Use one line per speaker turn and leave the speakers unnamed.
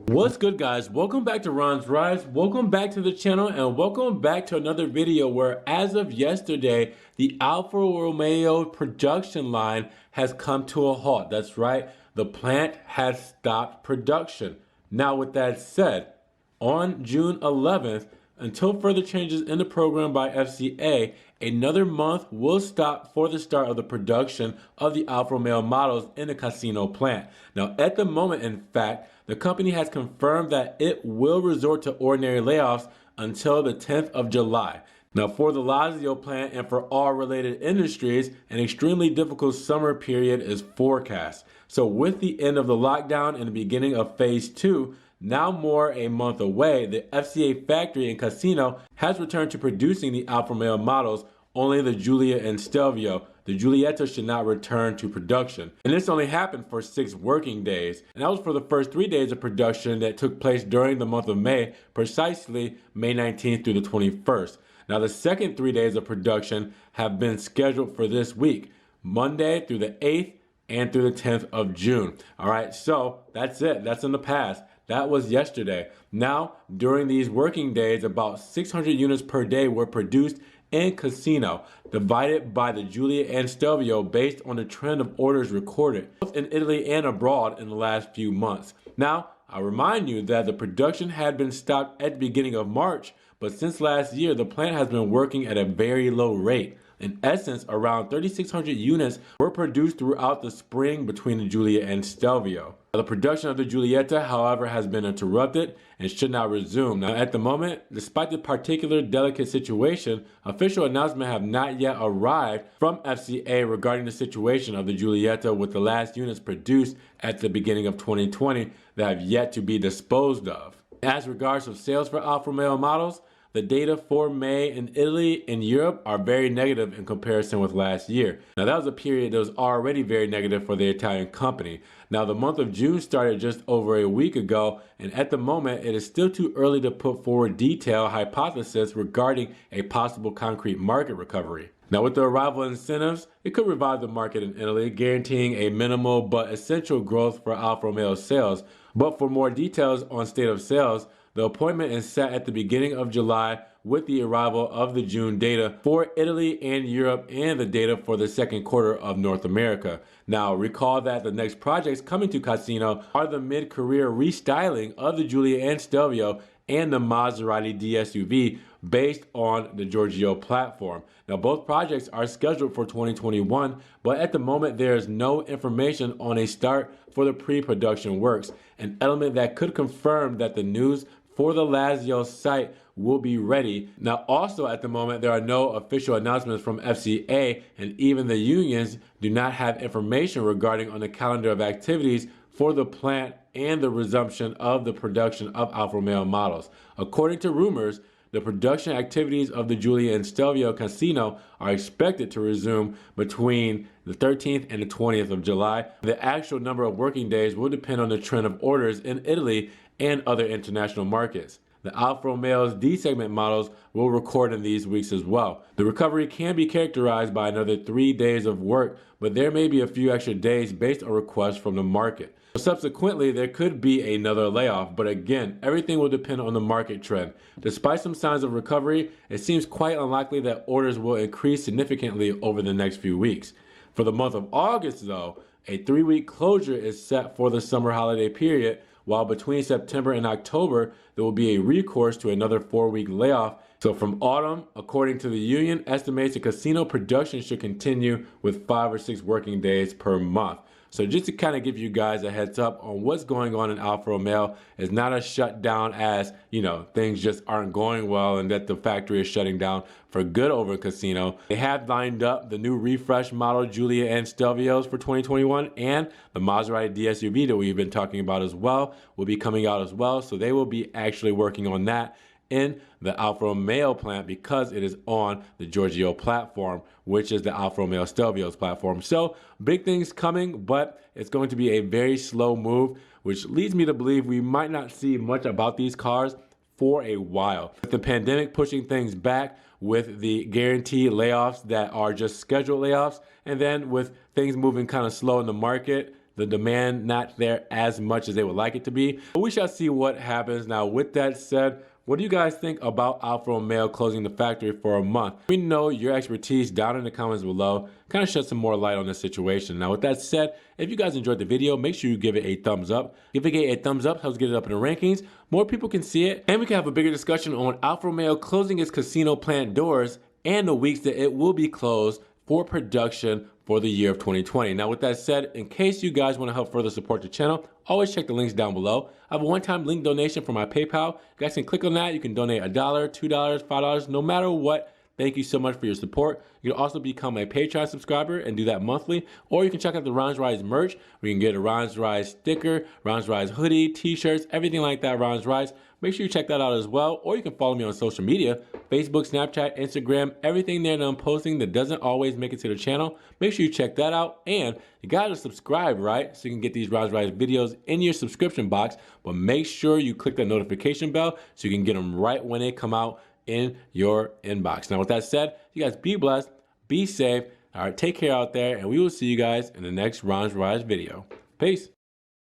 What's good, guys? Welcome back to Ron's Rise. Welcome back to the channel and welcome back to another video where, as of yesterday, the Alfa Romeo production line has come to a halt. That's right, the plant has stopped production. Now, with that said, on June 11th, until further changes in the program by FCA, another month will stop for the start of the production of the Alfa Romeo models in the Casino plant. Now, at the moment, in fact, the company has confirmed that it will resort to ordinary layoffs until the 10th of July. Now, for the Lazio plant and for all related industries, an extremely difficult summer period is forecast. So with the end of the lockdown and the beginning of phase 2, now more a month away, the FCA factory in Casino has returned to producing the Alfa Romeo models, only the Giulia and Stelvio. The Giulietta should not return to production. And this only happened for 6 working days. And that was for the first 3 days of production that took place during the month of May, precisely May 19th through the 21st. Now, the second 3 days of production have been scheduled for this week, Monday through the 8th and through the 10th of June. All right, so that's it. That's in the past. That was yesterday. Now, during these working days, about 600 units per day were produced in Casino, divided by the Giulia and Stelvio based on the trend of orders recorded, both in Italy and abroad in the last few months. Now, I remind you that the production had been stopped at the beginning of March, but since last year, the plant has been working at a very low rate. In essence, around 3,600 units were produced throughout the spring between the Giulia and Stelvio. The production of the Giulietta, however, has been interrupted and should not resume. Now, at the moment, despite the particular delicate situation, official announcements have not yet arrived from FCA regarding the situation of the Giulietta, with the last units produced at the beginning of 2020 that have yet to be disposed of. As regards of sales for Alfa Romeo models, the data for May in Italy and Europe are very negative in comparison with last year. Now, that was a period that was already very negative for the Italian company. Now, the month of June started just over a week ago, and at the moment, it is still too early to put forward detailed hypothesis regarding a possible concrete market recovery. Now, with the arrival of incentives, it could revive the market in Italy, guaranteeing a minimal but essential growth for Alfa Romeo sales. But for more details on state of sales, the appointment is set at the beginning of July with the arrival of the June data for Italy and Europe and the data for the second quarter of North America. Now, recall that the next projects coming to Casino are the mid-career restyling of the Giulia and Stelvio and the Maserati DSUV based on the Giorgio platform. Now, both projects are scheduled for 2021, but at the moment there is no information on a start for the pre-production works, an element that could confirm that the news for the Lazio site will be ready. Now, also at the moment, there are no official announcements from FCA, and even the unions do not have information regarding on the calendar of activities for the plant and the resumption of the production of Alfa Romeo models. According to rumors, the production activities of the Giulia and Stelvio Casino are expected to resume between the 13th and the 20th of July. The actual number of working days will depend on the trend of orders in Italy and other international markets. The Alfa Romeo's D-segment models will record in these weeks as well. The recovery can be characterized by another 3 days of work, but there may be a few extra days based on requests from the market. Subsequently, there could be another layoff, but again, everything will depend on the market trend. Despite some signs of recovery, it seems quite unlikely that orders will increase significantly over the next few weeks. For the month of August, though, a 3-week closure is set for the summer holiday period, while between September and October, there will be a recourse to another 4-week layoff. So from autumn, according to the union, estimates the Casino production should continue with 5 or 6 working days per month. So just to kind of give you guys a heads up on what's going on in Alfa Romeo, it's not a shutdown as, things just aren't going well and that the factory is shutting down for good over in Casino. They have lined up the new refresh model Giulia and Stelvios for 2021, and the Maserati DSUV that we've been talking about as well will be coming out as well. So they will be actually working on that in the Alfa Romeo plant because it is on the Giorgio platform, which is the Alfa Romeo Stelvio's platform. So big things coming, but it's going to be a very slow move, which leads me to believe we might not see much about these cars for a while. With the pandemic pushing things back, with the guaranteed layoffs that are just scheduled layoffs, and then with things moving kind of slow in the market, the demand not there as much as they would like it to be. But we shall see what happens. Now, with that said, what do you guys think about Alfa Romeo closing the factory for a month? We know your expertise down in the comments below. Kind of shed some more light on this situation. Now, with that said, if you guys enjoyed the video, make sure you give it a thumbs up. If it get a thumbs up, helps get it up in the rankings. More people can see it, and we can have a bigger discussion on Alfa Romeo closing its casino plant doors and the weeks that it will be closed for production for the year of 2020. Now, with that said, in case you guys want to help further support the channel, always check the links down below. I have a one-time link donation for my PayPal. You guys can click on that. You can donate $1, $2, $5, no matter what. Thank you so much for your support. You can also become a Patreon subscriber and do that monthly, or you can check out the Ron's Rise merch, where you can get a Ron's Rise sticker, Ron's Rise hoodie, t-shirts, everything like that, Ron's Rise. Make sure you check that out as well, or you can follow me on social media, Facebook, Snapchat, Instagram, everything there that I'm posting that doesn't always make it to the channel. Make sure you check that out, and you gotta subscribe, right? So you can get these Ron's Rise videos in your subscription box, but make sure you click the notification bell so you can get them right when they come out in your inbox. Now, with that said, you guys be blessed, be safe. All right, take care out there, and we will see you guys in the next Ron's Rise video. Peace.